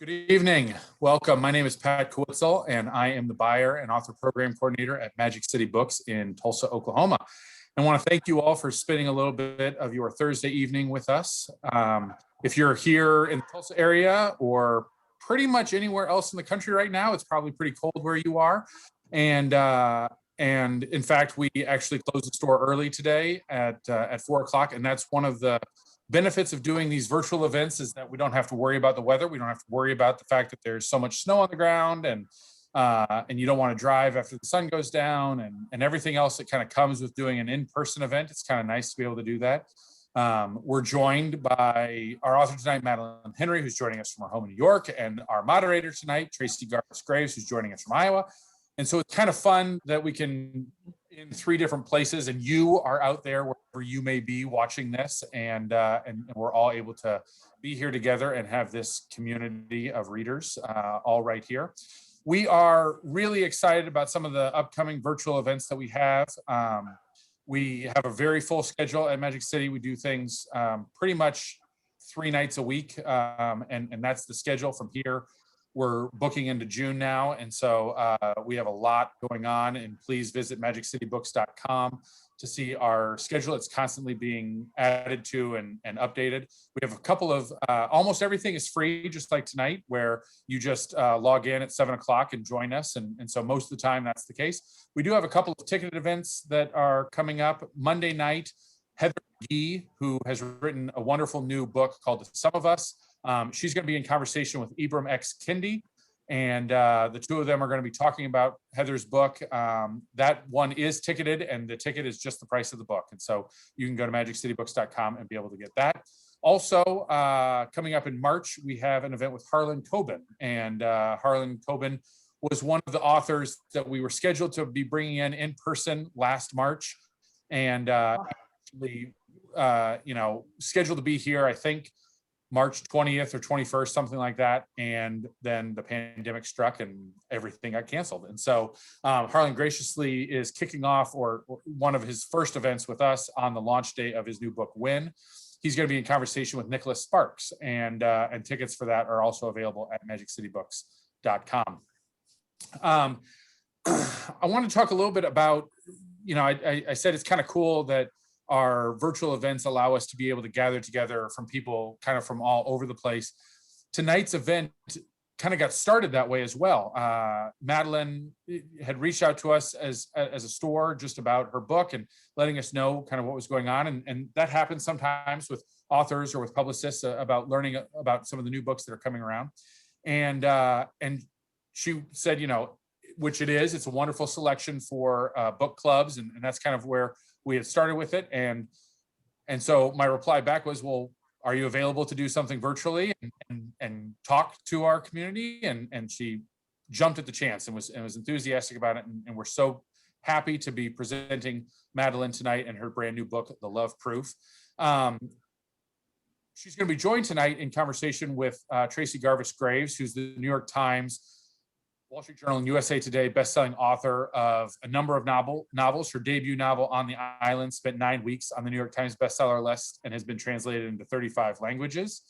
Good evening. Welcome. My name is Pat Kuitzel, and I am the buyer and author program coordinator at Magic City Books in Tulsa, Oklahoma. I want to thank you all for spending a little bit of your Thursday evening with us. If you're here in the Tulsa area or pretty much anywhere else in the country right now, it's probably pretty cold where you are. And in fact, we actually closed the store early today at 4 o'clock, and that's one of the benefits of doing these virtual events is that we don't have to worry about the weather. We don't have to worry about the fact that there's so much snow on the ground and you don't want to drive after the sun goes down and everything else that kind of comes with doing an in-person event. It's kind of nice to be able to do that. We're joined by our author tonight, Madeleine Henry, who's joining us from our home in New York, and our moderator tonight, Tracey Garvis Graves, who's joining us from Iowa. And so it's kind of fun that we can in 3 different places, and you are out there wherever you may be watching this, and we're all able to be here together and have this community of readers all right here. We are really excited about some of the upcoming virtual events that we have. We have a very full schedule at Magic City. We do things pretty much 3 nights a week, and that's the schedule from here. We're booking into June now, and so we have a lot going on, and please visit magiccitybooks.com to see our schedule. It's constantly being added to and updated. We have a couple of, almost everything is free, just like tonight, where you just log in at 7 o'clock and join us, and so most of the time that's the case. We do have a couple of ticketed events that are coming up. Monday night, Heather McGee, who has written a wonderful new book called The Sum of Us, she's going to be in conversation with Ibram X. Kendi, and the 2 of them are going to be talking about Heather's book. That one is ticketed, and the ticket is just the price of the book. And so you can go to magiccitybooks.com and be able to get that. Also, coming up in March, we have an event with Harlan Coben. And Harlan Coben was one of the authors that we were scheduled to be bringing in person last March. And actually, scheduled to be here, I think, March 20th or 21st, something like that. And then the pandemic struck and everything got canceled. And so Harlan graciously is kicking off or one of his first events with us on the launch day of his new book, Win. He's going to be in conversation with Nicholas Sparks, and tickets for that are also available at magiccitybooks.com. I want to talk a little bit about, I said it's kind of cool that our virtual events allow us to be able to gather together from people kind of from all over the place. Tonight's event kind of got started that way as well. Madeleine had reached out to us as a store just about her book and letting us know kind of what was going on. And that happens sometimes with authors or with publicists about learning about some of the new books that are coming around. And she said, which it's a wonderful selection for book clubs. And that's kind of where we had started with it. And so my reply back was, well, are you available to do something virtually and talk to our community? And she jumped at the chance and was enthusiastic about it. And we're so happy to be presenting Madeleine tonight and her brand new book, The Love Proof. She's going to be joined tonight in conversation with Tracey Garvis Graves, who's the New York Times, Wall Street Journal, and USA Today best-selling author of a number of novels. Her debut novel, On the Island, spent 9 weeks on the New York Times bestseller list and has been translated into 35 languages.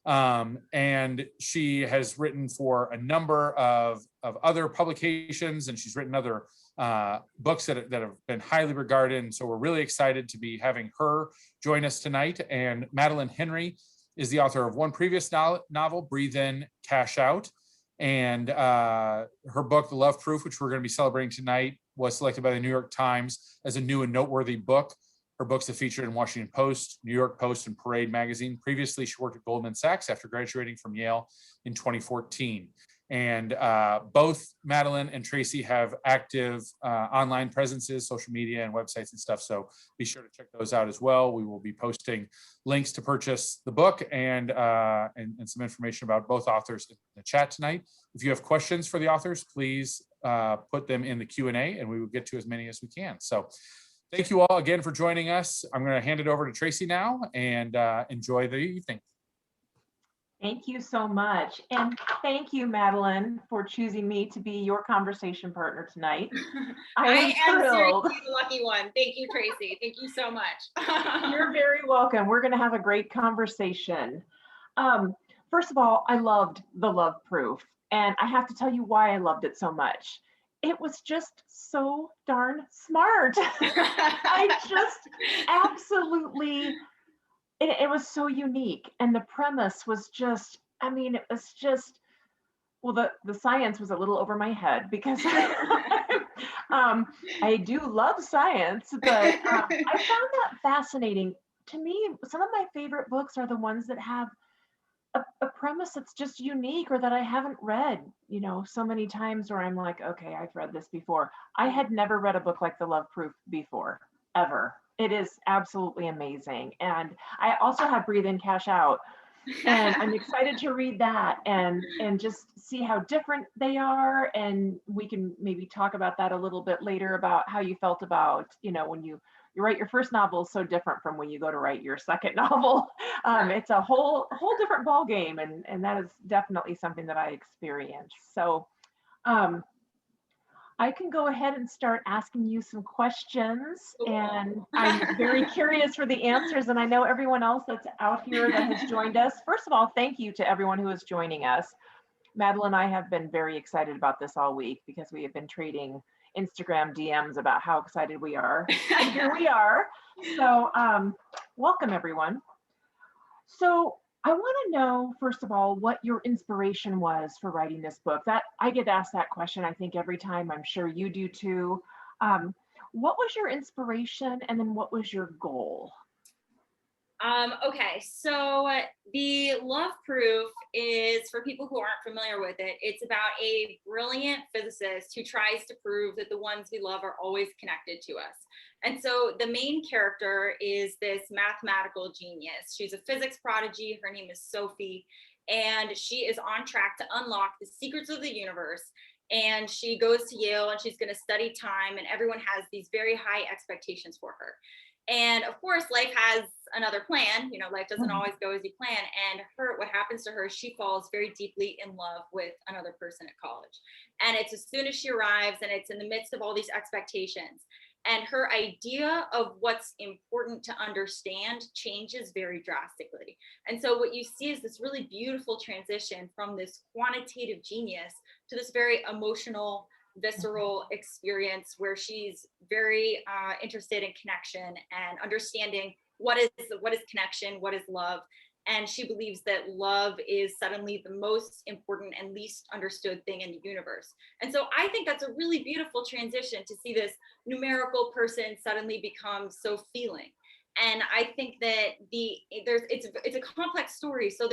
And she has written for a number of other publications, and she's written other books that have been highly regarded. And so we're really excited to be having her join us tonight. And Madeleine Henry is the author of one previous novel, Breathe In, Cash Out. And her book, The Love Proof, which we're going to be celebrating tonight, was selected by the New York Times as a new and noteworthy book. Her books have featured in Washington Post, New York Post, and Parade magazine. Previously, she worked at Goldman Sachs after graduating from Yale in 2014. And both Madeleine and Tracey have active online presences, social media, and websites and stuff. So be sure to check those out as well. We will be posting links to purchase the book and some information about both authors in the chat tonight. If you have questions for the authors, please put them in the Q&A, and we will get to as many as we can. So thank you all again for joining us. I'm going to hand it over to Tracey now, and enjoy the evening. Thank you so much. And thank you, Madeleine, for choosing me to be your conversation partner tonight. I am seriously the lucky one. Thank you, Tracey. Thank you so much. You're very welcome. We're going to have a great conversation. first of all, I loved The Love Proof. And I have to tell you why I loved it so much. It was just so darn smart. I just absolutely, it was so unique. And the premise was just, I mean, it was just, well, the science was a little over my head because I do love science, but I found that fascinating. To me, some of my favorite books are the ones that have a premise that's just unique or that I haven't read, so many times where I'm like, okay, I've read this before. I had never read a book like The Love Proof before, ever. It is absolutely amazing. And I also have Breathe In, Cash Out. And I'm excited to read that and just see how different they are. And we can maybe talk about that a little bit later about how you felt about, when you write your first novel is so different from when you go to write your second novel. It's a whole different ball game, and that is definitely something that I experienced. So I can go ahead and start asking you some questions, and I'm very curious for the answers. And I know everyone else that's out here that has joined us. First of all, thank you to everyone who is joining us. Madeline and I have been very excited about this all week because we have been trading Instagram DMs about how excited we are. And here we are. So welcome, everyone. So I want to know, first of all, what your inspiration was for writing this book. That I get asked that question, I think, every time. I'm sure you do too. What was your inspiration, and then what was your goal? Okay, so The Love Proof is, for people who aren't familiar with it, it's about a brilliant physicist who tries to prove that the ones we love are always connected to us. And so the main character is this mathematical genius. She's a physics prodigy. Her name is Sophie, and she is on track to unlock the secrets of the universe. And she goes to Yale, and she's going to study time, and everyone has these very high expectations for her. And of course, life has another plan. Life doesn't always go as you plan. And what happens to her, she falls very deeply in love with another person at college. And it's as soon as she arrives, and it's in the midst of all these expectations. And her idea of what's important to understand changes very drastically. And so what you see is this really beautiful transition from this quantitative genius to this very emotional, visceral experience where she's very interested in connection and understanding what is connection, what is love. And she believes that love is suddenly the most important and least understood thing in the universe. And so I think that's a really beautiful transition to see this numerical person suddenly become so feeling. And I think that it's a complex story. So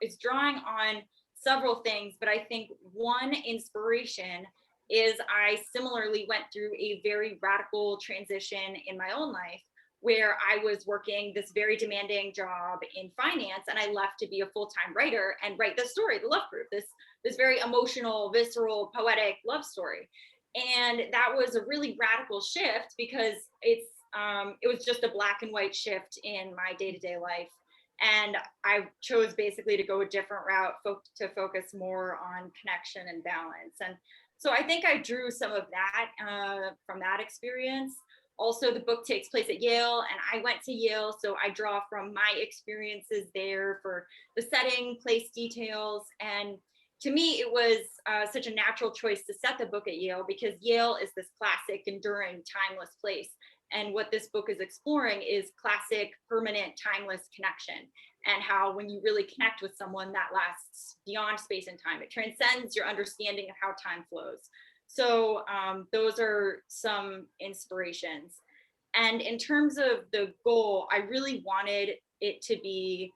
it's drawing on several things, but I think one inspiration is I similarly went through a very radical transition in my own life where I was working this very demanding job in finance, and I left to be a full-time writer and write this story, The Love Proof, this very emotional, visceral, poetic love story. And that was a really radical shift because it was just a black and white shift in my day-to-day life. And I chose basically to go a different route to focus more on connection and balance. And so I think I drew some of that from that experience. Also, the book takes place at Yale, and I went to Yale, so I draw from my experiences there for the setting, place details. And to me, it was such a natural choice to set the book at Yale because Yale is this classic, enduring, timeless place. And what this book is exploring is classic, permanent, timeless connection, and how when you really connect with someone, that lasts beyond space and time. It transcends your understanding of how time flows. So those are some inspirations. And in terms of the goal, I really wanted it to be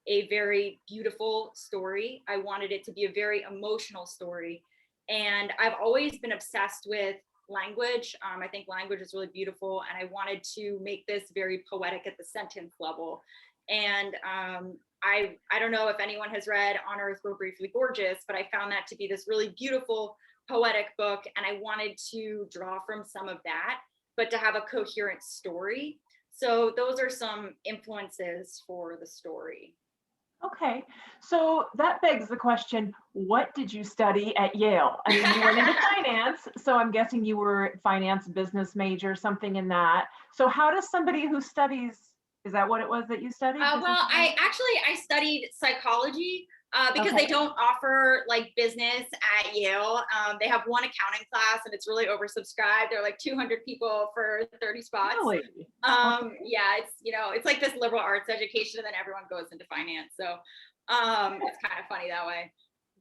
a very beautiful story. I wanted it to be a very emotional story. And I've always been obsessed with language. I think language is really beautiful. And I wanted to make this very poetic at the sentence level. And I don't know if anyone has read On Earth We're Briefly Gorgeous, but I found that to be this really beautiful, poetic book. And I wanted to draw from some of that, but to have a coherent story. So those are some influences for the story. Okay, so that begs the question, what did you study at Yale? I mean, you went into finance, so I'm guessing you were finance business major, something in that. So how does somebody who studies, is that what it was that you studied? Well, I studied psychology. Because Okay. they don't offer like business at Yale. They have one accounting class and it's really oversubscribed. There are like 200 people for 30 spots. Really? Yeah, it's, it's like this liberal arts education and then everyone goes into finance. So it's kind of funny that way.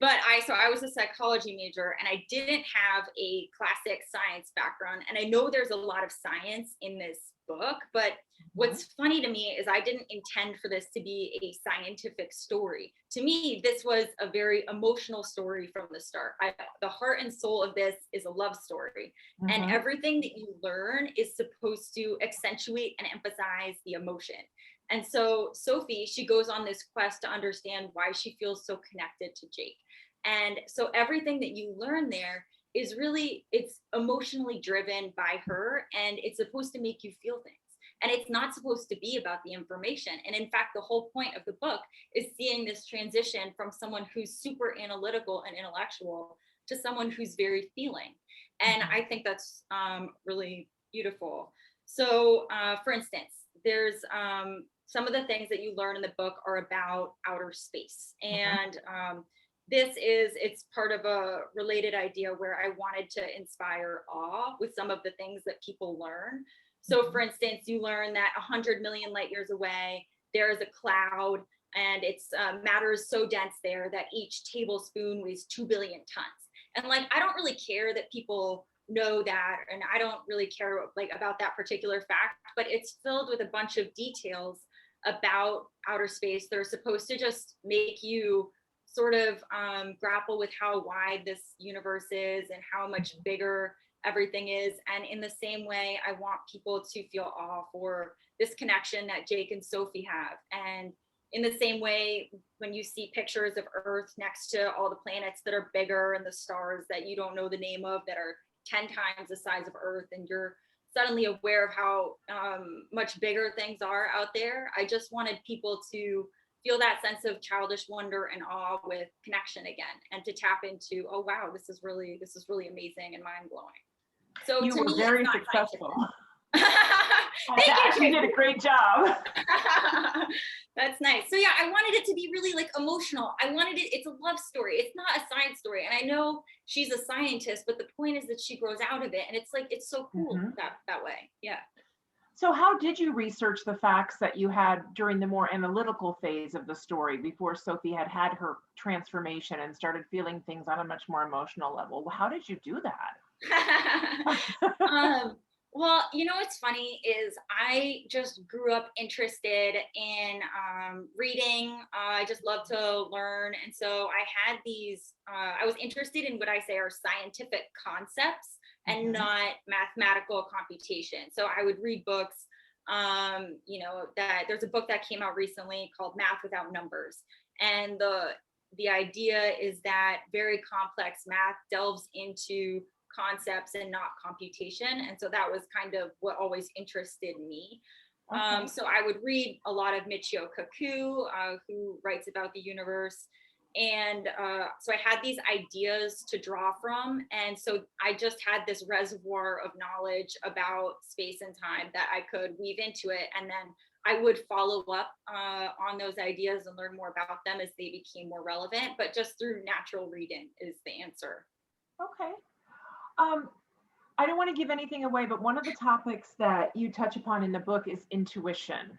But I was a psychology major and I didn't have a classic science background. And I know there's a lot of science in this book, but what's funny to me is I didn't intend for this to be a scientific story. To me, this was a very emotional story from the start. The heart and soul of this is a love story. And everything that you learn is supposed to accentuate and emphasize the emotion. And so Sophie, she goes on this quest to understand why she feels so connected to Jake. And so everything that you learn there is really, it's emotionally driven by her and it's supposed to make you feel things. And it's not supposed to be about the information. And in fact, the whole point of the book is seeing this transition from someone who's super analytical and intellectual to someone who's very feeling. And I think that's really beautiful. So for instance, there's some of the things that you learn in the book are about outer space. And it's part of a related idea where I wanted to inspire awe with some of the things that people learn. So for instance, you learn that 100 million light years away, there is a cloud and it's matter is so dense there that each tablespoon weighs 2 billion tons. And like, I don't really care that people know that, and I don't really care like about that particular fact, but it's filled with a bunch of details about outer space that are supposed to just make you sort of grapple with how wide this universe is and how much bigger everything is. And in the same way, I want people to feel awe for this connection that Jake and Sophie have. And in the same way, when you see pictures of Earth next to all the planets that are bigger and the stars that you don't know the name of that are 10 times the size of Earth, and you're suddenly aware of how much bigger things are out there, I just wanted people to feel that sense of childish wonder and awe with connection again, and to tap into, oh wow, this is really amazing and mind blowing. So you to were me, very it's not successful. Thank you. You did a great job. That's nice. So yeah, I wanted it to be really like emotional. It's a love story. It's not a science story. And I know she's a scientist, but the point is that she grows out of it. And it's like, it's so cool that way. Yeah. So how did you research the facts that you had during the more analytical phase of the story before Sophie had her transformation and started feeling things on a much more emotional level? How did you do that? Well, what's funny is I just grew up interested in reading. I just love to learn. And so I had I was interested in what I say are scientific concepts and not mathematical computation. So I would read books, that there's a book that came out recently called Math Without Numbers. And the idea is that very complex math delves into concepts and not computation. And so that was kind of what always interested me. So I would read a lot of Michio Kaku, who writes about the universe. And so I had these ideas to draw from. And so I just had this reservoir of knowledge about space and time that I could weave into it. And then I would follow up on those ideas and learn more about them as they became more relevant, but just through natural reading is the answer. Okay. I don't want to give anything away, but one of the topics that you touch upon in the book is intuition.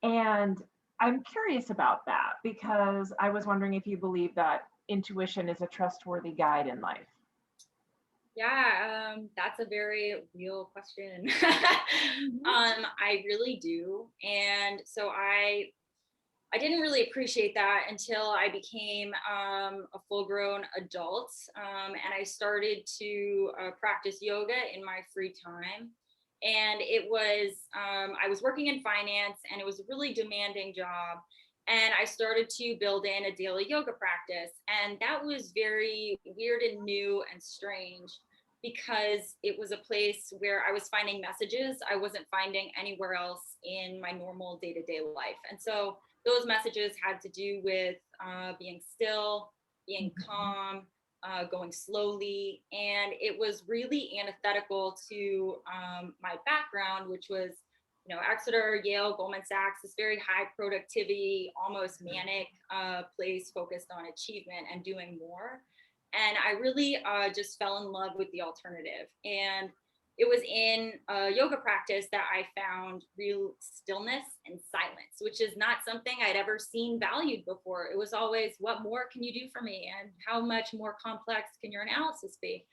And I'm curious about that because I was wondering if you believe that intuition is a trustworthy guide in life. Yeah, that's a very real question. I really do. And so I didn't really appreciate that until I became a full-grown adult, and I started to practice yoga in my free time. And it was, I was working in finance and it was a really demanding job. And I started to build in a daily yoga practice. And that was very weird and new and strange because it was a place where I was finding messages I wasn't finding anywhere else in my normal day-to-day life. And so those messages had to do with being still, being calm, going slowly. And it was really antithetical to my background, which was Exeter, Yale, Goldman Sachs, this very high productivity, almost manic place focused on achievement and doing more. And I really just fell in love with the alternative. And it was in a yoga practice that I found real stillness and silence, which is not something I'd ever seen valued before. It was always, what more can you do for me? And how much more complex can your analysis be?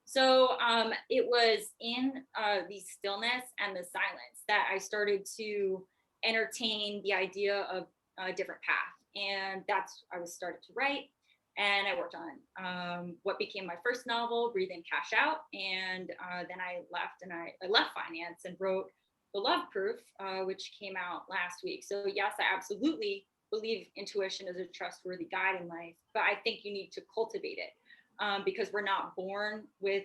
So it was in the stillness and the silence that I started to entertain the idea of a different path. And I was started to write. And I worked on what became my first novel, Breathe In, Cash Out. And then I left finance and wrote The Love Proof, which came out last week. So yes, I absolutely believe intuition is a trustworthy guide in life, but I think you need to cultivate it because we're not born with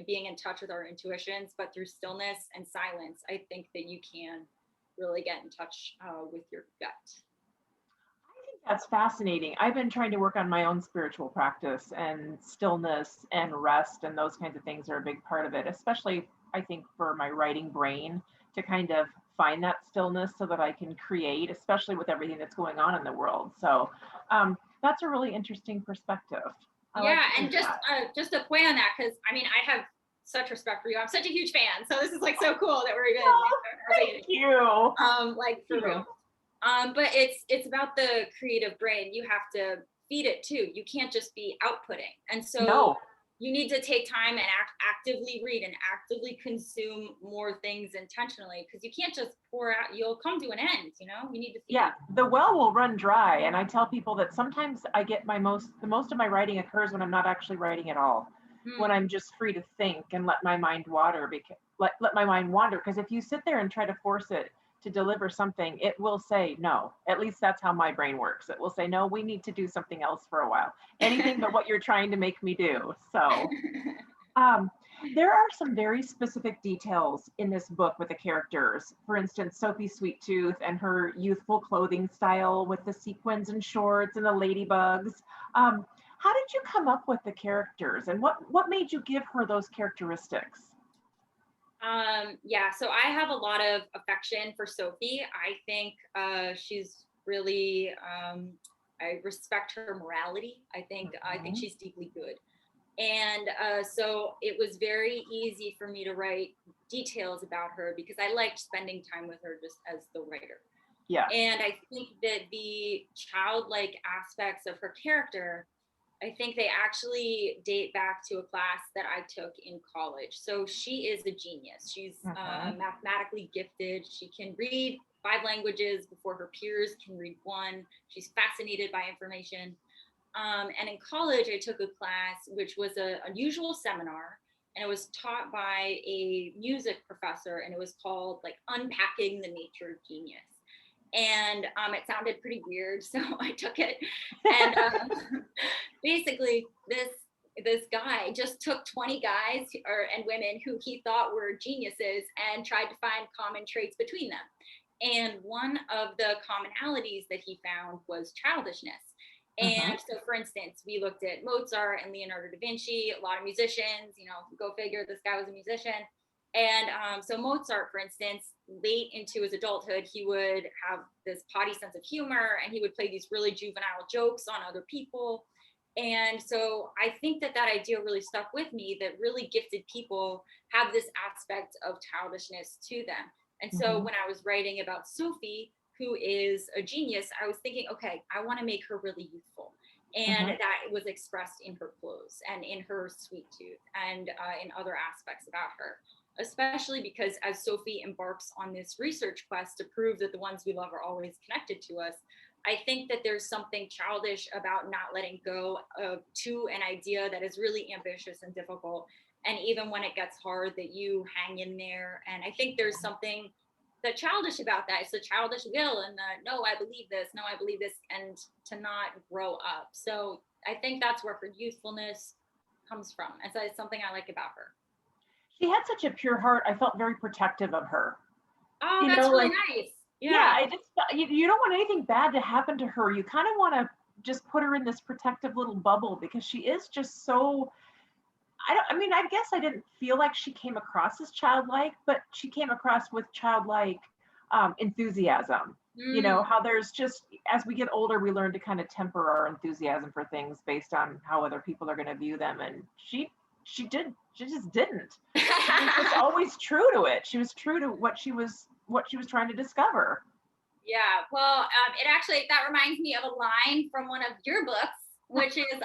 being in touch with our intuitions, but through stillness and silence, I think that you can really get in touch with your gut. That's fascinating. I've been trying to work on my own spiritual practice, and stillness and rest and those kinds of things are a big part of it, especially I think for my writing brain to kind of find that stillness so that I can create, especially with everything that's going on in the world. So that's a really interesting perspective. And just a point on that, because I mean, I have such respect for you. I'm such a huge fan. So this is like so cool that we're even thank you. Like for real. But it's about the creative brain. You have to feed it too. You can't just be outputting. And so you need to take time and actively read and actively consume more things intentionally, because you can't just pour out, you'll come to an end, you need to feed it. The well will run dry. And I tell people that sometimes I get the most of my writing occurs when I'm not actually writing at all, when I'm just free to think and let my mind wander, let my mind wander. Because if you sit there and try to force it to deliver something, it will say no. At least that's how my brain works. It will say, no, we need to do something else for a while. Anything but what you're trying to make me do. So there are some very specific details in this book with the characters. For instance, Sophie Sweet Tooth and her youthful clothing style with the sequins and shorts and the ladybugs. How did you come up with the characters, and what made you give her those characteristics? So I have a lot of affection for Sophie. I think she's really, I respect her morality. I think she's deeply good. And so it was very easy for me to write details about her because I liked spending time with her just as the writer. Yeah. And I think that the childlike aspects of her character, I think they actually date back to a class that I took in college. So she is a genius. She's mathematically gifted. She can read 5 languages before her peers can read 1. She's fascinated by information. And in college, I took a class which was an unusual seminar, and it was taught by a music professor, and it was called like Unpacking the Nature of Genius. And it sounded pretty weird, so I took it. And basically, this guy just took 20 guys and women who he thought were geniuses and tried to find common traits between them. And one of the commonalities that he found was childishness. And so, for instance, we looked at Mozart and Leonardo da Vinci, a lot of musicians, go figure, this guy was a musician. And so Mozart, for instance, late into his adulthood, he would have this potty sense of humor, and he would play these really juvenile jokes on other people. And so I think that idea really stuck with me, that really gifted people have this aspect of childishness to them. And so when I was writing about Sophie, who is a genius, I was thinking, okay, I want to make her really youthful. And that was expressed in her clothes and in her sweet tooth and in other aspects about her. Especially because as Sophie embarks on this research quest to prove that the ones we love are always connected to us, I think that there's something childish about not letting go to an idea that is really ambitious and difficult. And even when it gets hard, that you hang in there. And I think there's something that childish about that. It's the childish will and the, no, I believe this, no, I believe this, and to not grow up. So I think that's where her youthfulness comes from. And so it's something I like about her. She had such a pure heart. I felt very protective of her. Oh, that's really nice. Yeah, I just, you don't want anything bad to happen to her. You kind of want to just put her in this protective little bubble because she is just so, I mean, I guess I didn't feel like she came across as childlike, but she came across with childlike enthusiasm. You know, Mm, how there's just, as we get older, we learn to kind of temper our enthusiasm for things based on how other people are going to view them. And she just didn't. She was just always true to it. She was true to what she was trying to discover. Yeah, well, it actually, that reminds me of a line from one of your books, which is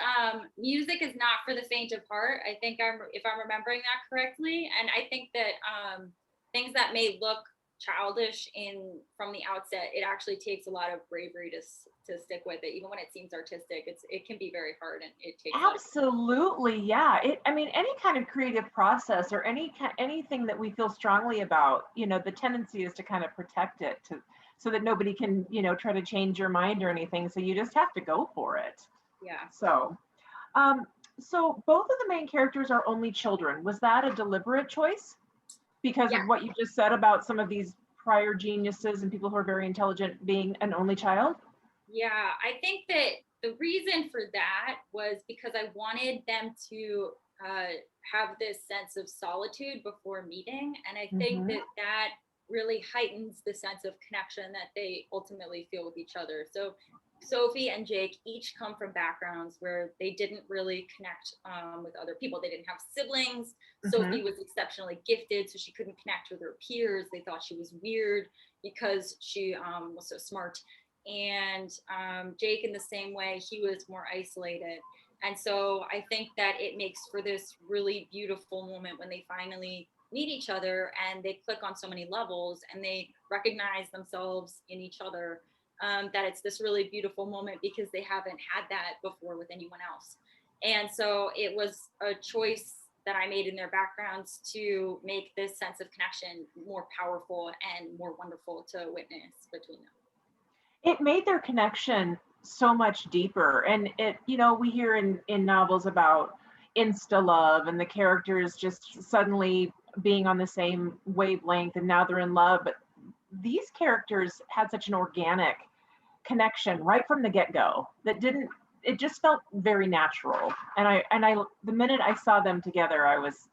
music is not for the faint of heart. I think if I'm remembering that correctly. And I think that things that may look childish from the outset, it actually takes a lot of bravery to stick with it. Even when it seems artistic, it can be very hard, and it takes a lot of. Absolutely, yeah. I mean, any kind of creative process or anything that we feel strongly about, you know, the tendency is to kind of protect it so that nobody can, you know, try to change your mind or anything. So you just have to go for it. Yeah. So, um, so both of the main characters are only children. Was that a deliberate choice because Yeah. of what you just said about some of these prior geniuses and people who are very intelligent being an only child? Yeah, I think that the reason for that was because I wanted them to have this sense of solitude before meeting. And I think Hmm. that really heightens the sense of connection that they ultimately feel with each other. So Sophie and Jake each come from backgrounds where they didn't really connect with other people. They didn't have siblings. Hmm. Sophie was exceptionally gifted, so she couldn't connect with her peers. They thought she was weird because she was so smart. And Jake, in the same way, he was more isolated. And so I think that it makes for this really beautiful moment when they finally meet each other and they click on so many levels and they recognize themselves in each other. That it's this really beautiful moment because they haven't had that before with anyone else. And so it was a choice that I made in their backgrounds to make this sense of connection more powerful and more wonderful to witness between them. It made their connection so much deeper. And it, you know, we hear in novels about insta love and the characters just suddenly being on the same wavelength and now they're in love. But these characters had such an organic connection right from the get-go that didn't, it just felt very natural. And I the minute I saw them together, I was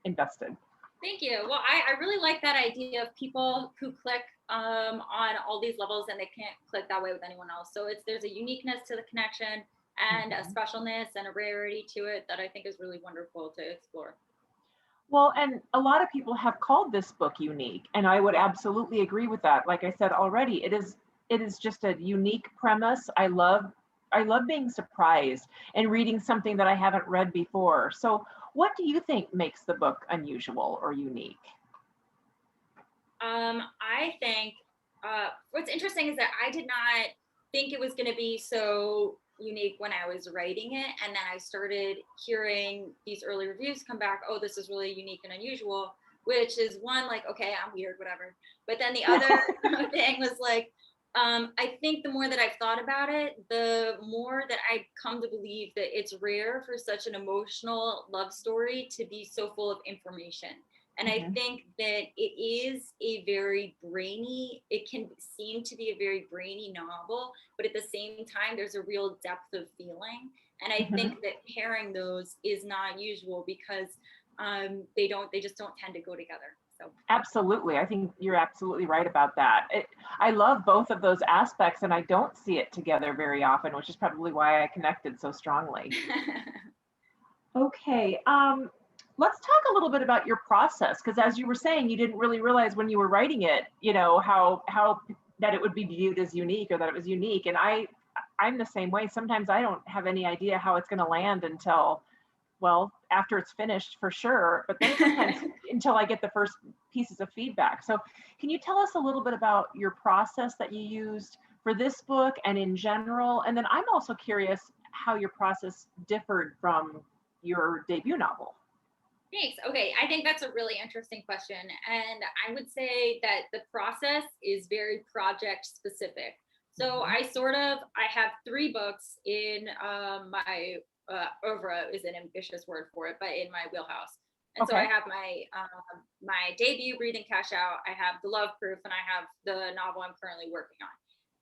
invested. Thank you. Well, I really like that idea of people who click on all these levels and they can't click that way with anyone else. So there's a uniqueness to the connection and a Mhm. specialness and a rarity to it that I think is really wonderful to explore. Well, and a lot of people have called this book unique, and I would absolutely agree with that. Like I said already, it is just a unique premise. I love being surprised and reading something that I haven't read before. So, what do you think makes the book unusual or unique? I think what's interesting is that I did not think it was going to be so unique when I was writing it. And then I started hearing these early reviews come back, oh, this is really unique and unusual, which is one, like, okay, I'm weird, whatever. But then the other thing was like, I think the more that I've thought about it, the more that I come to believe that it's rare for such an emotional love story to be so full of information. And I Mhm. think that it is a very brainy, it can seem to be a very brainy novel, but at the same time, there's a real depth of feeling. And I Mhm. think that pairing those is not usual because they just don't tend to go together. So Absolutely. I think you're absolutely right about that. I love both of those aspects, and I don't see it together very often, which is probably why I connected so strongly. Okay, let's talk a little bit about your process, because as you were saying, you didn't really realize when you were writing it, you know, how that it would be viewed as unique or that it was unique. And I'm the same way. Sometimes I don't have any idea how it's going to land until, well, after it's finished for sure, but then sometimes until I get the first pieces of feedback. So, can you tell us a little bit about your process that you used for this book and in general? And then I'm also curious how your process differed from your debut novel. Thanks. Okay, I think that's a really interesting question. And I would say that the process is very project specific. So Mhm. I have three books in my, oeuvre is an ambitious word for it, but in my wheelhouse. And so I Okay. have my debut, Breathe and Cash Out. I have the Love Proof, and I have the novel I'm currently working on.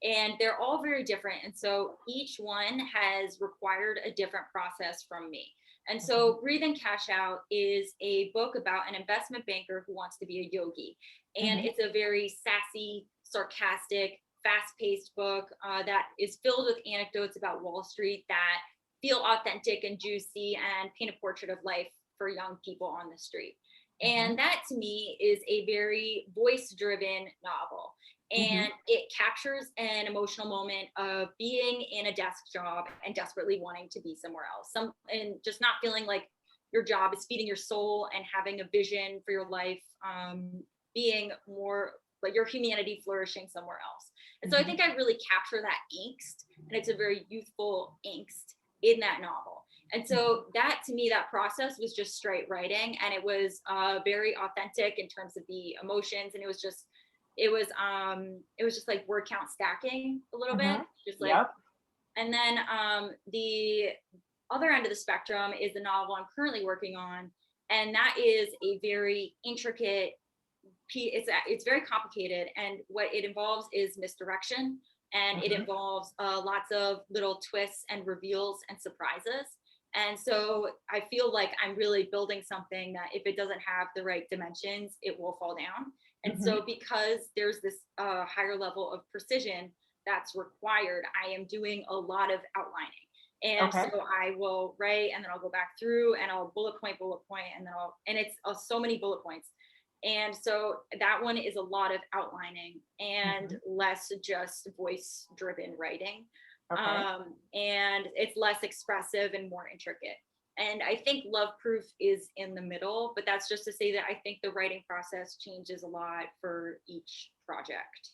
And they're all very different. And so each one has required a different process from me. And so Breathe and Cash Out is a book about an investment banker who wants to be a yogi. And it's a very sassy, sarcastic, fast-paced book that is filled with anecdotes about Wall Street that feel authentic and juicy and paint a portrait of life for young people on the street. And that to me is a very voice-driven novel. And it captures an emotional moment of being in a desk job and desperately wanting to be somewhere else. And just not feeling like your job is feeding your soul and having a vision for your life, being more like your humanity flourishing somewhere else. And so I think I really capture that angst, and it's a very youthful angst in that novel. And so that to me, that process was just straight writing, and it was very authentic in terms of the emotions, and it was just like word count stacking a little bit, just like. And then the other end of the spectrum is the novel I'm currently working on, and that is a very intricate piece. It's very complicated, and what it involves is misdirection, and it involves lots of little twists and reveals and surprises. And so I feel like I'm really building something that if it doesn't have the right dimensions, it will fall down. And so because there's this higher level of precision that's required, I am doing a lot of outlining. And so I will write, and then I'll go back through and I'll bullet point, and then it's so many bullet points. And so that one is a lot of outlining and less just voice driven writing. And it's less expressive and more intricate. And I think Love Proof is in the middle, but that's just to say that I think the writing process changes a lot for each project.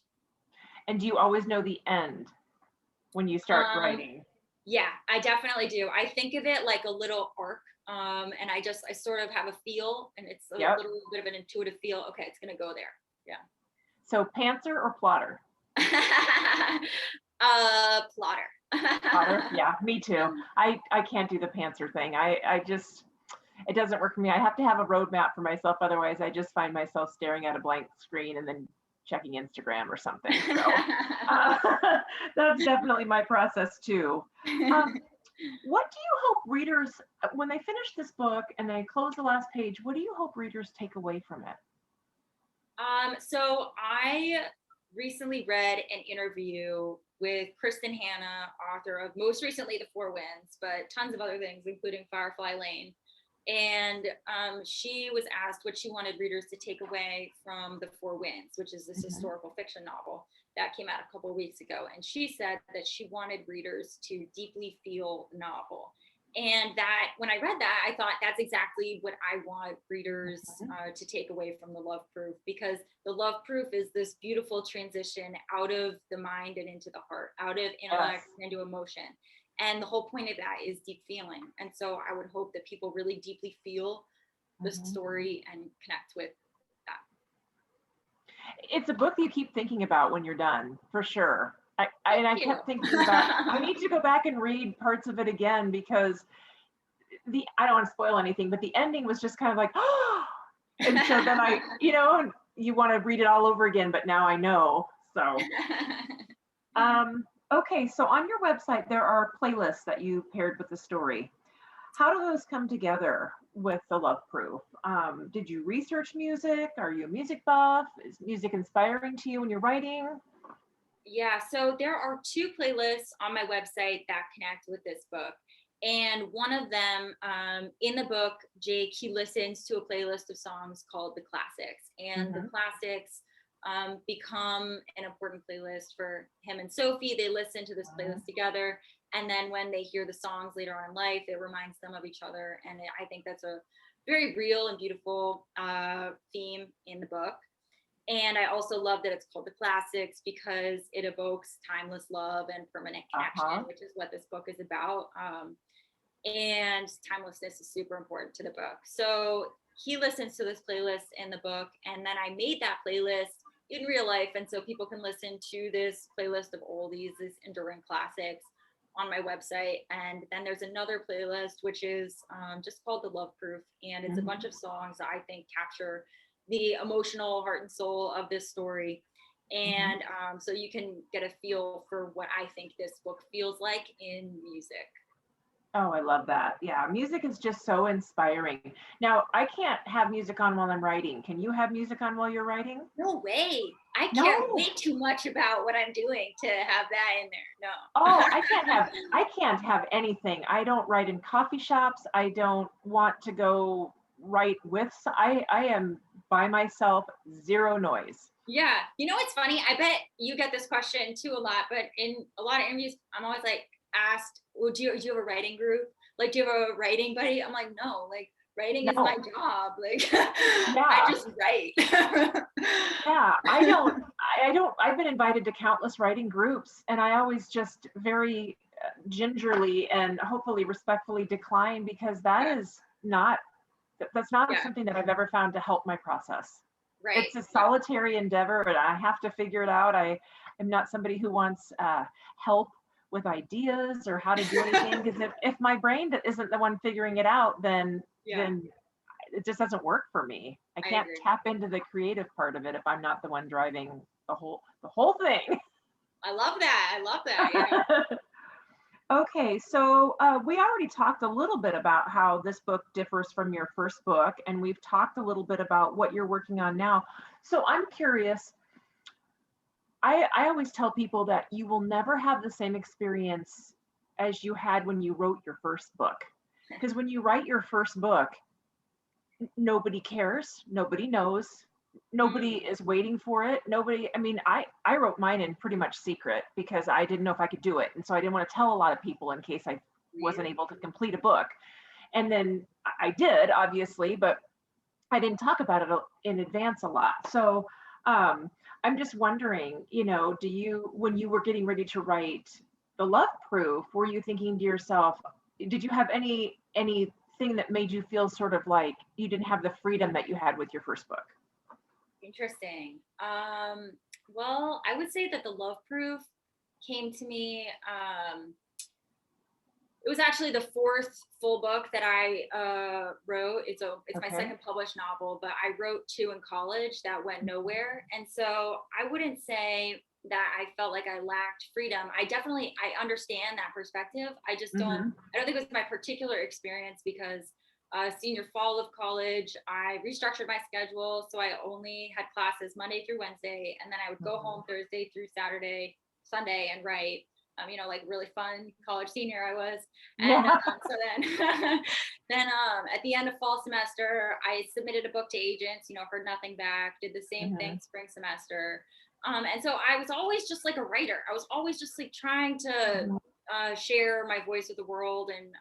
And do you always know the end when you start writing? Yeah, I definitely do. I think of it like a little arc. And I sort of have a feel, and it's a little bit of an intuitive feel. Okay, it's going to go there. Yeah. So pantser or plotter? Plotter. Plotter? Yeah, me too. I can't do the pantser thing. I just, it doesn't work for me. I have to have a roadmap for myself. Otherwise, I just find myself staring at a blank screen and then checking Instagram or something. So that's definitely my process too. What do you hope readers, when they finish this book and they close the last page, what do you hope readers take away from it? So I recently read an interview with Kristen Hanna, author of most recently The Four Winds, but tons of other things, including Firefly Lane. And she was asked what she wanted readers to take away from The Four Winds, which is this historical fiction novel that came out a couple of weeks ago. And she said that she wanted readers to deeply feel the novel. And that when I read that, I thought that's exactly what I want readers to take away from the Love Proof, because the Love Proof is this beautiful transition out of the mind and into the heart, out of intellect into emotion. And the whole point of that is deep feeling. And so I would hope that people really deeply feel the story and connect with that. It's a book you keep thinking about when you're done, for sure. I kept thinking about, I need to go back and read parts of it again, because I don't want to spoil anything, but the ending was just kind of like, oh, and so then you want to read it all over again, but now I know. So, okay. So on your website, there are playlists that you paired with the story. How do those come together with the Love Proof? Did you research music? Are you a music buff? Is music inspiring to you when you're writing? Yeah, so there are 2 playlists on my website that connect with this book. And one of them, in the book, Jake, he listens to a playlist of songs called The Classics. And the classics become an important playlist for him and Sophie. They listen to this playlist together. And then when they hear the songs later on in life, it reminds them of each other. And I think that's a very real and beautiful theme in the book. And I also love that it's called The Classics because it evokes timeless love and permanent connection, which is what this book is about. And timelessness is super important to the book. So he listens to this playlist in the book, and then I made that playlist in real life. And so people can listen to this playlist of oldies, these enduring classics, on my website. And then there's another playlist, which is just called The Love Proof. And it's a bunch of songs that I think capture the emotional heart and soul of this story. And so you can get a feel for what I think this book feels like in music. Oh, I love that. Yeah, music is just so inspiring. Now, I can't have music on while I'm writing. Can you have music on while you're writing? No way. I No. care way too much about what I'm doing to have that in there. No. Oh, I can't have anything. I don't write in coffee shops. I don't want to go write with, I am by myself, zero noise. Yeah. You know, it's funny. I bet you get this question too a lot, but in a lot of interviews, I'm always like asked, well, do you have a writing group? Like, do you have a writing buddy? I'm like, no, like writing is No. my job. Like, Yeah. I just write. Yeah, I've been invited to countless writing groups, and I always just very gingerly and hopefully respectfully decline, because that's not Yeah. something that I've ever found to help my process. Right. It's a solitary endeavor, and I have to figure it out. I am not somebody who wants help with ideas or how to do anything, because if my brain isn't the one figuring it out, then it just doesn't work for me. I can't agree. tap into the creative part of it if I'm not the one driving the whole thing. I love that. Yeah. Okay, so we already talked a little bit about how this book differs from your first book, and we've talked a little bit about what you're working on now. So I'm curious. I always tell people that you will never have the same experience as you had when you wrote your first book. Because when you write your first book, nobody cares, nobody knows, nobody is waiting for it. I wrote mine in pretty much secret because I didn't know if I could do it. And so I didn't want to tell a lot of people in case I wasn't able to complete a book. And then I did, obviously, but I didn't talk about it in advance a lot. So I'm just wondering, when you were getting ready to write the Love Proof, were you thinking to yourself, did you have anything that made you feel sort of like you didn't have the freedom that you had with your first book? Interesting. Well, I would say that the Love Proof came to me. It was actually the fourth full book that I wrote. It's my second published novel, but I wrote two in college that went nowhere. And so I wouldn't say that I felt like I lacked freedom. I understand that perspective. I just don't think it was my particular experience, because senior fall of college, I restructured my schedule. So I only had classes Monday through Wednesday, and then I would go home Thursday through Sunday and write. Like really fun college senior I was. And so then at the end of fall semester, I submitted a book to agents, heard nothing back, did the same thing spring semester. And so I was always just like a writer. I was always just like trying to share my voice with the world and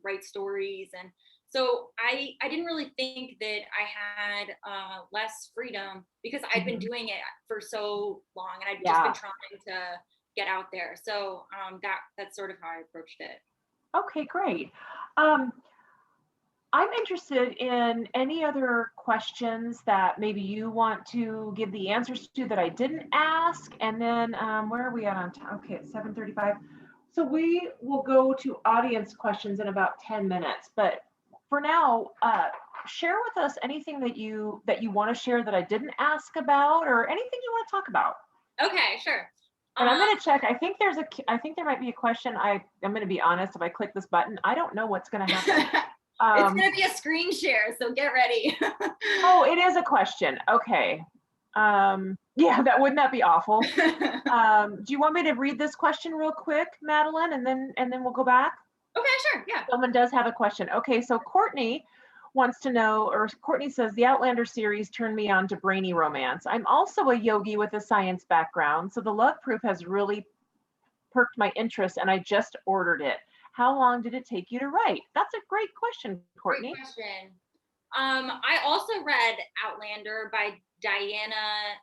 write stories. And so I didn't really think that I had less freedom, because I'd been doing it for so long, and I'd just been trying to get out there. So that's sort of how I approached it. Okay, great. I'm interested in any other questions that maybe you want to give the answers to that I didn't ask. And then where are we at on time? Okay, it's 7:35. So we will go to audience questions in about 10 minutes. But for now, share with us anything that you want to share that I didn't ask about, or anything you want to talk about. Okay, sure. And I'm going to check. I think there might be a question. I'm going to be honest. If I click this button, I don't know what's going to happen. It's going to be a screen share, so get ready. Oh, it is a question. Okay. Yeah, wouldn't that be awful? Do you want me to read this question real quick, Madeleine, and then we'll go back? Okay, sure. Yeah. Someone does have a question. Okay, so Courtney wants to know, or Courtney says, the Outlander series turned me on to brainy romance. I'm also a yogi with a science background, so the Love Proof has really perked my interest, and I just ordered it. How long did it take you to write? That's a great question, Courtney. Great question. I also read Outlander by Diana.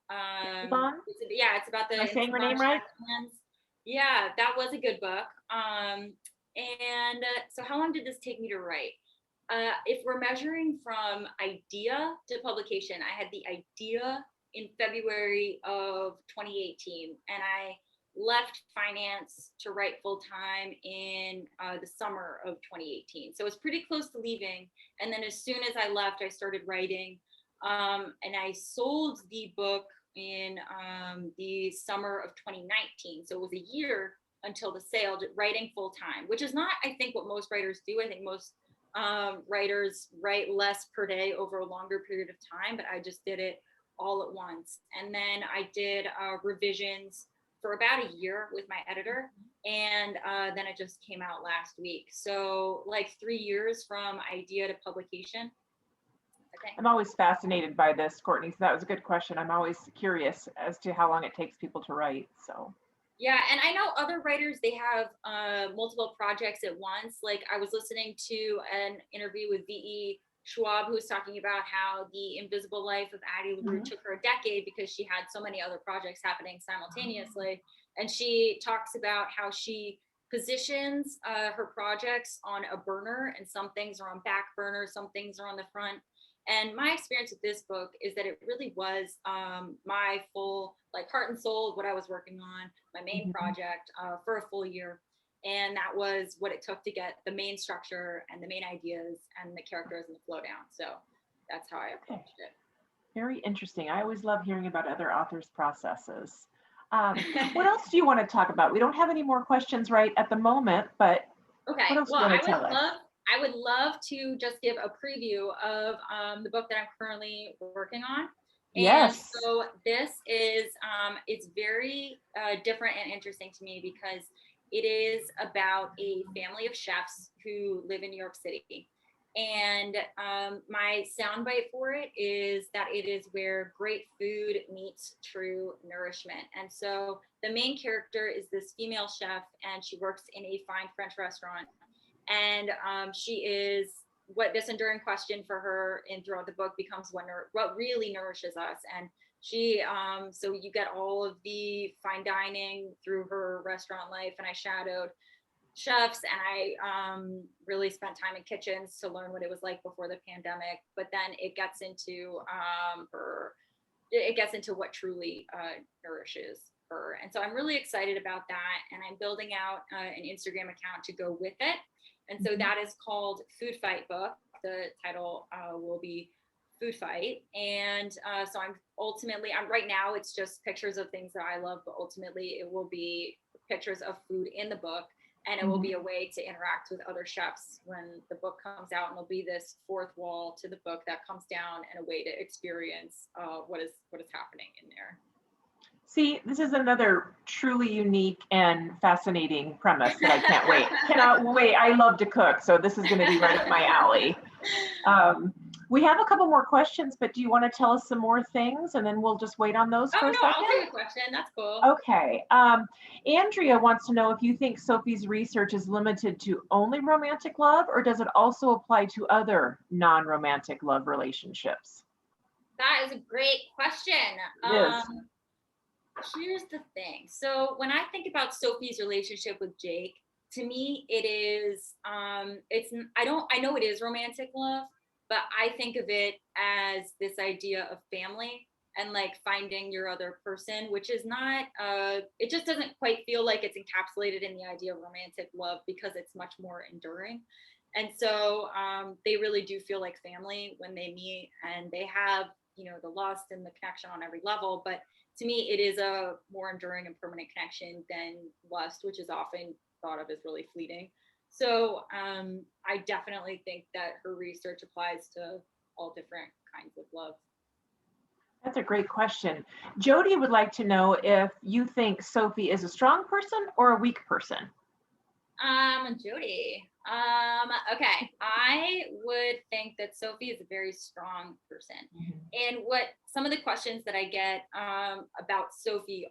Yeah, it's about the. Am I saying her name right? Yeah, that was a good book. So how long did this take me to write? If we're measuring from idea to publication, I had the idea in February of 2018, and I left finance to write full time in the summer of 2018. So it was pretty close to leaving. And then as soon as I left, I started writing. And I sold the book in the summer of 2019. So it was a year until the sale, writing full time, which is not, I think, what most writers do. I think most writers write less per day over a longer period of time, but I just did it all at once. And then I did revisions for about a year with my editor, and then it just came out last week. So like 3 years from idea to publication, I think. I'm always fascinated by this, Courtney. So that was a good question. I'm always curious as to how long it takes people to write. So Yeah, and I know other writers, they have multiple projects at once. Like I was listening to an interview with V.E. Schwab, who was talking about how The Invisible Life of Addie LaRue took her a decade because she had so many other projects happening simultaneously. And she talks about how she positions her projects on a burner, and some things are on back burner, some things are on the front. And my experience with this book is that it really was my full, like, heart and soul of what I was working on, my main project for a full year. And that was what it took to get the main structure and the main ideas and the characters and the flow down. So that's how I approached it. very interesting. I always love hearing about other authors' processes. What else do you want to talk about? We don't have any more questions right at the moment, but Okay. what else Well, do you want to tell us? I would love to just give a preview of the book that I'm currently working on. Yes. And so this is, it's very different and interesting to me because it is about a family of chefs who live in New York City. And my soundbite for it is that it is where great food meets true nourishment. And so the main character is this female chef, and she works in a fine French restaurant. And she is, what this enduring question for her in throughout the book becomes what really nourishes us. And she, so you get all of the fine dining through her restaurant life, and I shadowed chefs, and I really spent time in kitchens to learn what it was like before the pandemic. But then it gets into what truly nourishes her. And so I'm really excited about that, and I'm building out an Instagram account to go with it. And so that is called Food Fight Book. The title will be Food Fight. And so I'm right now, it's just pictures of things that I love, but ultimately it will be pictures of food in the book. And it will be a way to interact with other chefs when the book comes out, and there'll be this fourth wall to the book that comes down, and a way to experience what is happening in there. See, this is another truly unique and fascinating premise that I can't wait. Cannot wait. I love to cook, so this is going to be right up my alley. We have a couple more questions, but do you want to tell us some more things, and then we'll just wait on those for a second? I'll take a question. That's cool. Okay. Andrea wants to know if you think Sophie's research is limited to only romantic love, or does it also apply to other non-romantic love relationships? That is a great question. It is. Here's the thing. So when I think about Sophie's relationship with Jake, to me, it is, I know it is romantic love, but I think of it as this idea of family and like finding your other person, which is not, it just doesn't quite feel like it's encapsulated in the idea of romantic love, because it's much more enduring. And so they really do feel like family when they meet, and they have, the lust and the connection on every level. But to me, it is a more enduring and permanent connection than lust, which is often thought of as really fleeting. So I definitely think that her research applies to all different kinds of love. That's a great question. Jody would like to know if you think Sophie is a strong person or a weak person. Jody. Okay. I would think that Sophie is a very strong person. And what some of the questions that I get about Sophie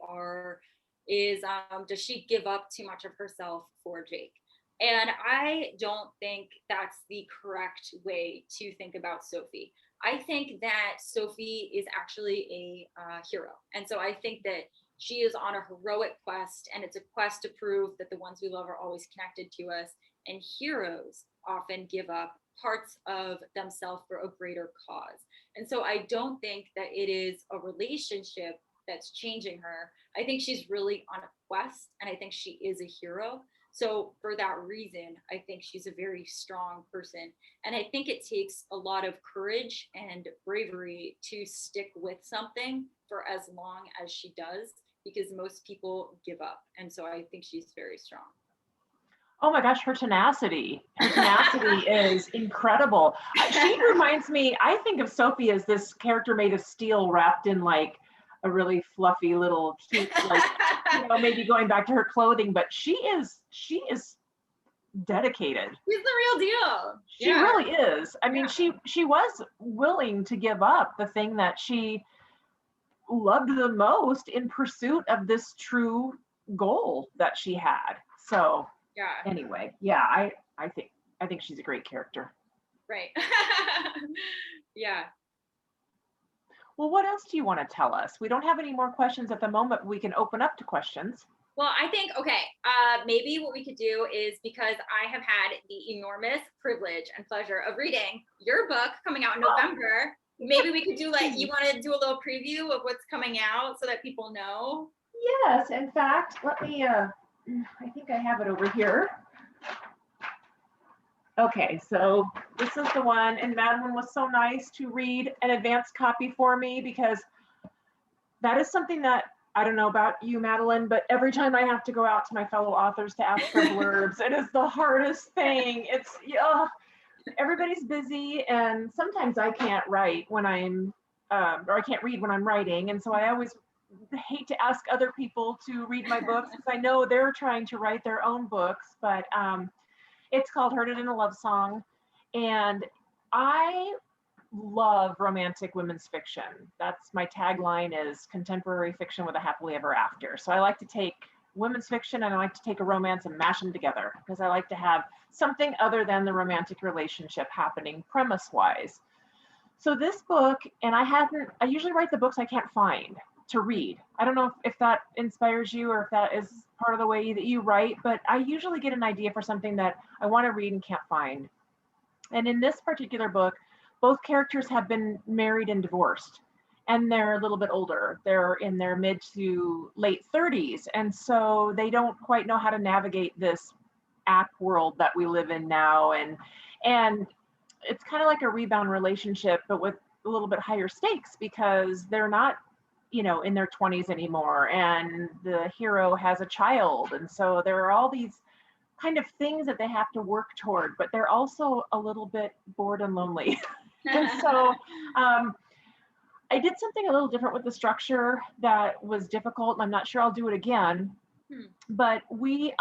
is does she give up too much of herself for Jake? And I don't think that's the correct way to think about Sophie. I think that Sophie is actually a hero. And so I think that she is on a heroic quest, and it's a quest to prove that the ones we love are always connected to us. And heroes often give up parts of themselves for a greater cause. And so I don't think that it is a relationship that's changing her. I think she's really on a quest, and I think she is a hero. So for that reason, I think she's a very strong person. And I think it takes a lot of courage and bravery to stick with something for as long as she does, because most people give up. And so I think she's very strong. Oh my gosh, her tenacity. Her tenacity is incredible. She reminds me, I think of Sophie as this character made of steel wrapped in like a really fluffy little cute, like, maybe going back to her clothing, but she is dedicated. She's the real deal. She really is. I mean, she was willing to give up the thing that she loved the most in pursuit of this true goal that she had. So anyway, I think she's a great character. Right. Yeah. Well, what else do you want to tell us? We don't have any more questions at the moment, but we can open up to questions. Well, I think, maybe what we could do is, because I have had the enormous privilege and pleasure of reading your book coming out in November, maybe we could do you want to do a little preview of what's coming out so that people know? Yes, in fact, let me, I think I have it over here. Okay, so this is the one, and Madeleine was so nice to read an advanced copy for me, because that is something that, I don't know about you, Madeleine, but every time I have to go out to my fellow authors to ask for blurbs, it is the hardest thing. It's, everybody's busy, and sometimes I can't write when I'm, or I can't read when I'm writing, and so I always hate to ask other people to read my books, because I know they're trying to write their own books, but it's called Heard It in a Love Song, and I love romantic women's fiction. That's my tagline, is contemporary fiction with a happily ever after. So I like to take women's fiction and I like to take a romance and mash them together, because I like to have something other than the romantic relationship happening premise-wise. So this book, and I usually write the books I can't find to read. I don't know if that inspires you or if that is part of the way that you write, but I usually get an idea for something that I want to read and can't find. And in this particular book, both characters have been married and divorced, and they're a little bit older. They're in their mid to late 30s. And so they don't quite know how to navigate this app world that we live in now. And it's kind of like a rebound relationship, but with a little bit higher stakes, because they're not, in their 20s anymore, and the hero has a child. And so there are all these kind of things that they have to work toward, but they're also a little bit bored and lonely. And so I did something a little different with the structure that was difficult, and I'm not sure I'll do it again. But we,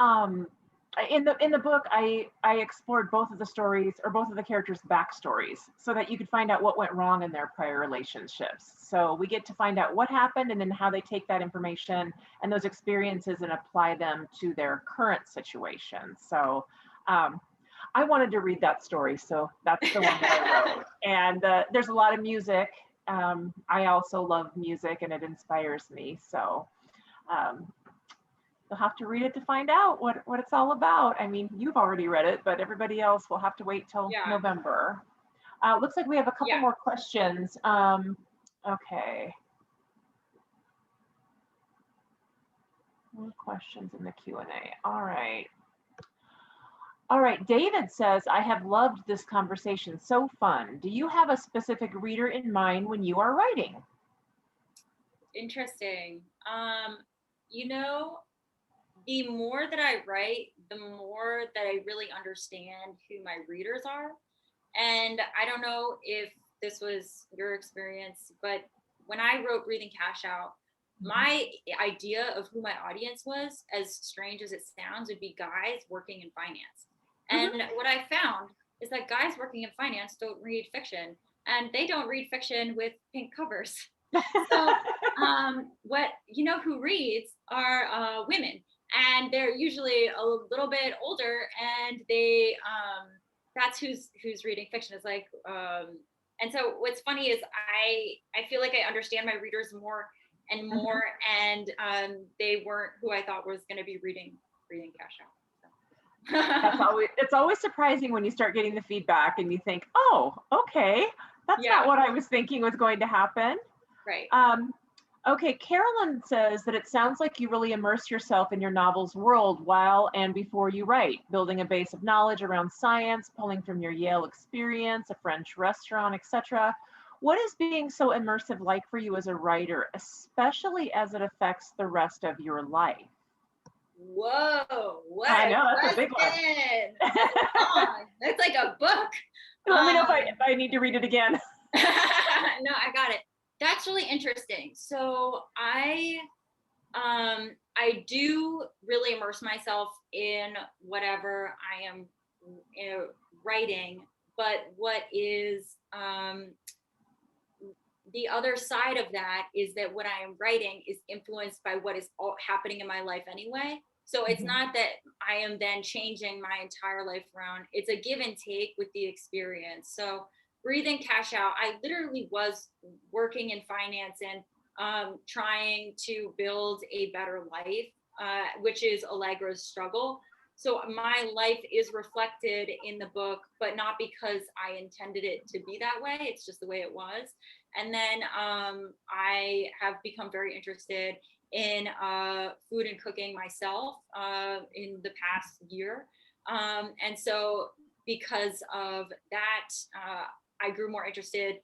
in the book, I explored both of the stories, or both of the characters' backstories, so that you could find out what went wrong in their prior relationships. So we get to find out what happened, and then how they take that information and those experiences and apply them to their current situation. So I wanted to read that story, so that's the one that I wrote. And there's a lot of music. I also love music, and it inspires me. So you'll have to read it to find out what it's all about. I mean, you've already read it, but everybody else will have to wait till November. Looks like we have a couple more questions. Okay. More questions in the Q&A. All right. All right, David says, I have loved this conversation. So fun. Do you have a specific reader in mind when you are writing? Interesting. The more that I write, the more that I really understand who my readers are. And I don't know if this was your experience, but when I wrote Breathing Cash Out, my idea of who my audience was, as strange as it sounds, would be guys working in finance. And what I found is that guys working in finance don't read fiction, and they don't read fiction with pink covers. So who reads are women, and they're usually a little bit older, and they that's who's reading fiction. Is like and so what's funny is I feel like I understand my readers more and more, and they weren't who I thought was going to be reading Cash Out. It's always surprising when you start getting the feedback and you think, oh, okay, that's not what I was thinking was going to happen. Right. Okay, Carolyn says that it sounds like you really immerse yourself in your novel's world while and before you write, building a base of knowledge around science, pulling from your Yale experience, a French restaurant, etc. What is being so immersive like for you as a writer, especially as it affects the rest of your life? Whoa, what I a know, that's a big one. question. That's long. That's like a book. Let me know if I need to read it again. No, I got it. That's really interesting. So I do really immerse myself in whatever I am, writing. But what is the other side of that is that what I am writing is influenced by what is all happening in my life anyway. So it's not that I am then changing my entire life around. It's a give and take with the experience. So breathe in, cash out. I literally was working in finance and trying to build a better life, which is Allegra's struggle. So my life is reflected in the book, but not because I intended it to be that way. It's just the way it was. And then I have become very interested in food and cooking myself in the past year. And so because of that, I grew more interested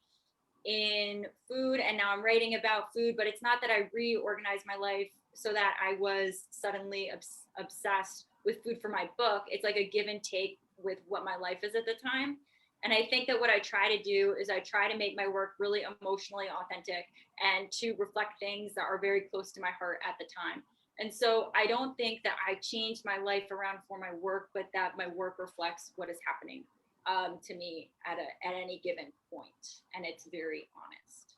in food, and now I'm writing about food, but it's not that I reorganized my life so that I was suddenly obsessed with food for my book. It's like a give and take with what my life is at the time. And I think that what I try to do is I try to make my work really emotionally authentic and to reflect things that are very close to my heart at the time. And so I don't think that I changed my life around for my work, but that my work reflects what is happening to me at any given point, and it's very honest.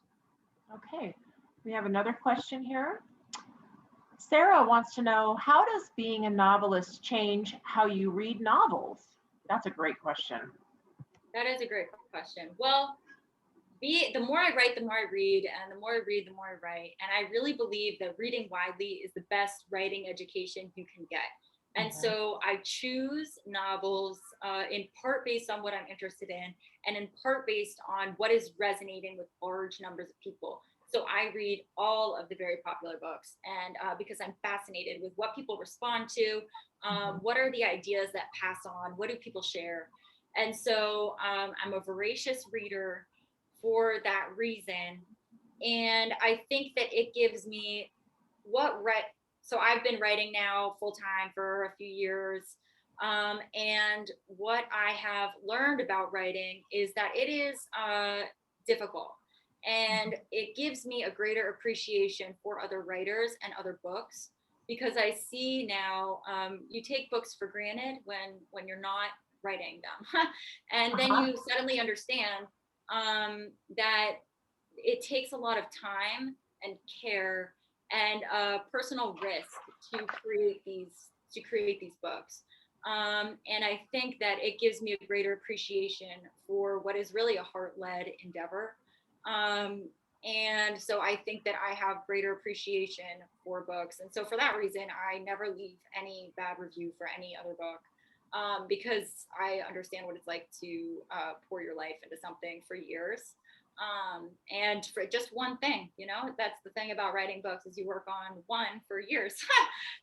Okay, we have another question here. Sarah wants to know, how does being a novelist change how you read novels? That's a great question. That is a great question. Well, the more I write, the more I read, and the more I read, the more I write. And I really believe that reading widely is the best writing education you can get. And so I choose novels in part based on what I'm interested in, and in part based on what is resonating with large numbers of people. So I read all of the very popular books, and because I'm fascinated with what people respond to, what are the ideas that pass on, what do people share? And so I'm a voracious reader for that reason. And I think that it gives me so I've been writing now full time for a few years. And what I have learned about writing is that it is difficult. And it gives me a greater appreciation for other writers and other books, because I see now you take books for granted when you're not writing them. And then you suddenly understand that it takes a lot of time and care and personal risk to create these books. And I think that it gives me a greater appreciation for what is really a heart-led endeavor. And so I think that I have greater appreciation for books. And so for that reason, I never leave any bad review for any other book, because I understand what it's like to pour your life into something for years. And for just one thing, that's the thing about writing books, is you work on one for years.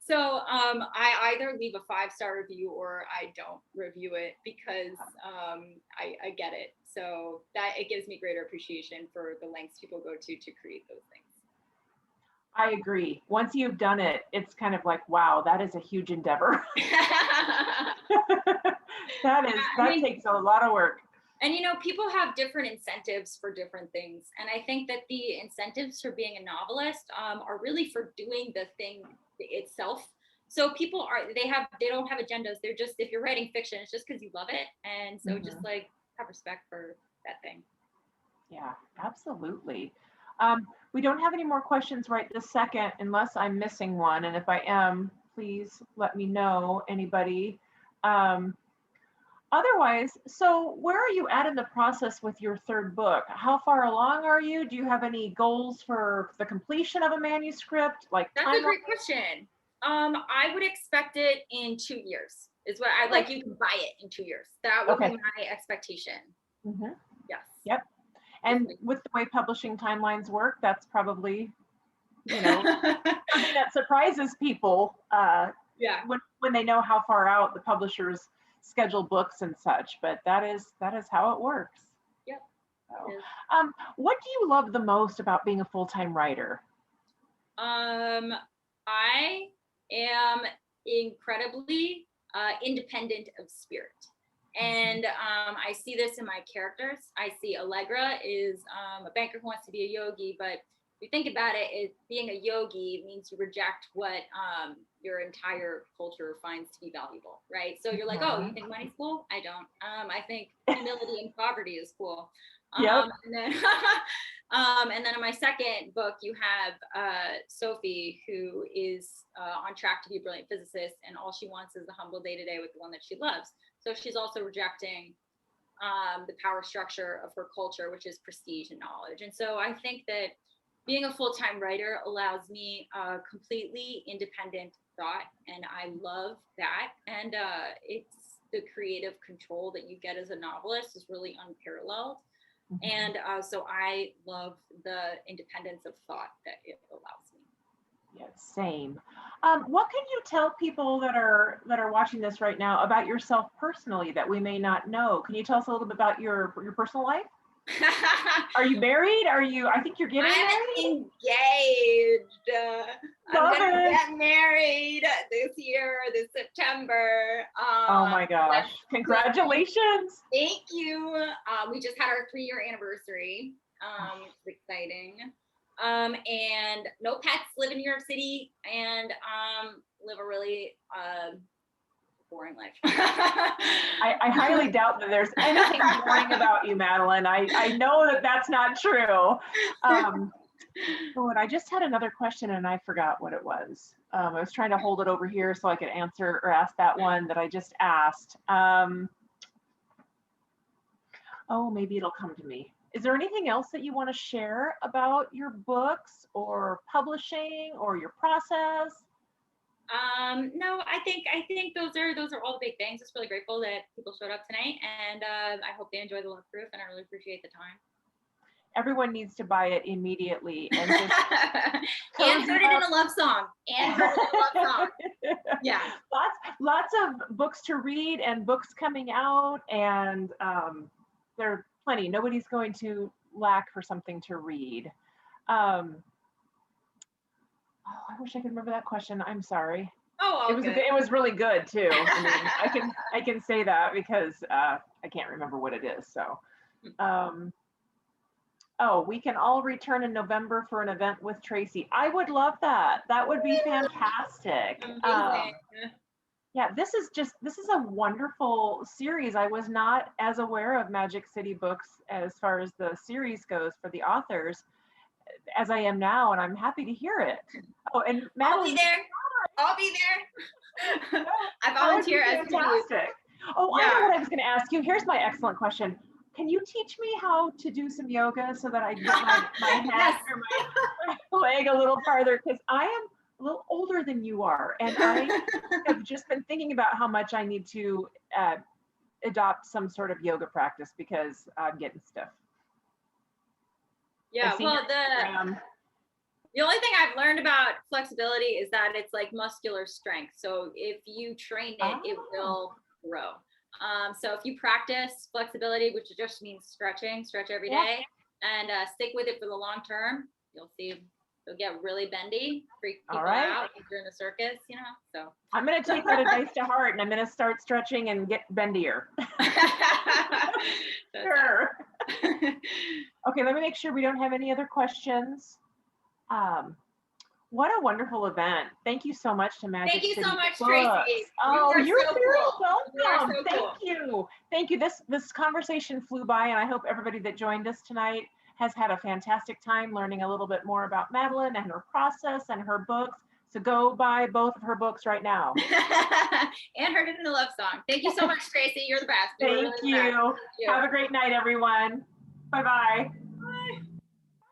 So I either leave a 5-star review or I don't review it, because I get it. So that it gives me greater appreciation for the lengths people go to create those things. I agree. Once you've done it, it's kind of like, wow, that is a huge endeavor. That takes a lot of work. And people have different incentives for different things. And I think that the incentives for being a novelist are really for doing the thing itself. So people they don't have agendas. They're just, if you're writing fiction, it's just because you love it. And so just like have respect for that thing. Yeah, absolutely. We don't have any more questions right this second, unless I'm missing one. And if I am, please let me know, anybody. Otherwise, so where are you at in the process with your third book? How far along are you? Do you have any goals for the completion of a manuscript? That's a great question. I would expect it in 2 years. Is what I like. You can buy it in 2 years. That would be my expectation. Yes. Yep. And with the way publishing timelines work, that's probably you know, something that surprises people Yeah. when they know how far out the publishers schedule books and such. But that is how it works. Yep. So, It is. what do you love the most about being a full-time writer? I am incredibly independent of spirit. And I see this in my characters. I see Allegra is a banker who wants to be a yogi, but if you think about it, being a yogi means you reject what your entire culture finds to be valuable, right? So you're like, oh, you think money's cool? I don't. I think humility and poverty is cool. Yep. And then in my second book, you have Sophie, who is on track to be a brilliant physicist, and all she wants is the humble day-to-day with the one that she loves. So she's also rejecting the power structure of her culture, which is prestige and knowledge. And so I think that being a full-time writer allows me completely independent thought, and I love that. And it's the creative control that you get as a novelist is really unparalleled. And so I love the independence of thought that it allows me. Yeah, same. What can you tell people that are watching this right now about yourself personally that we may not know? Can you tell us a little bit about your personal life? Are you married? I think you're getting married? Engaged. I'm going to get married this September. Oh my gosh. Congratulations. Thank you. We just had our 3-year anniversary. It's exciting. And no pets, live in New York City, and live a really boring life. I highly doubt that there's anything boring about you, Madeleine. I know that that's not true. And I just had another question and I forgot what it was. I was trying to hold it over here so I could answer or ask that one that I just asked. Oh, maybe it'll come to me. Is there anything else that you want to share about your books or publishing or your process? No, I think those are all the big things. Just really grateful that people showed up tonight, and I hope they enjoy the Love Proof, and I really appreciate the time. Everyone needs to buy it immediately and just and heard it in a love song. Yeah. Lots of books to read and books coming out, and there are plenty. Nobody's going to lack for something to read. I wish I could remember that question. I'm sorry. Oh, okay. It was really good too. I mean, I can say that because I can't remember what it is. So, we can all return in November for an event with Tracey. I would love that. That would be fantastic. Yeah, this is a wonderful series. I was not as aware of Magic City Books as far as the series goes for the authors as I am now, and I'm happy to hear it. Oh, and Madeleine, I'll be there. I volunteer as fantastic. Oh, yeah. I know what I was going to ask you. Here's my excellent question. Can you teach me how to do some yoga so that I get my head or my leg a little farther? Because I am a little older than you are, and I have just been thinking about how much I need to adopt some sort of yoga practice because I'm getting stiff. Yeah, well, the only thing I've learned about flexibility is that it's like muscular strength. So if you train it, it will grow. So if you practice flexibility, which just means stretch every day, and stick with it for the long term, you'll see you'll get really bendy, freak people out if you're in a circus, so. I'm going to take that advice to heart, and I'm going to start stretching and get bendier. Sure. Okay, let me make sure we don't have any other questions. What a wonderful event. Thank you so much to Magic City. Thank you so much, Books. Tracy. You're so very welcome. So Thank cool. you. Thank you. This conversation flew by, and I hope everybody that joined us tonight has had a fantastic time learning a little bit more about Madeleine and her process and her books. So go buy both of her books right now. And heard it in a love song. Thank you so much, Tracy. You're the best. Thank you. Have a great night, everyone. Bye-bye.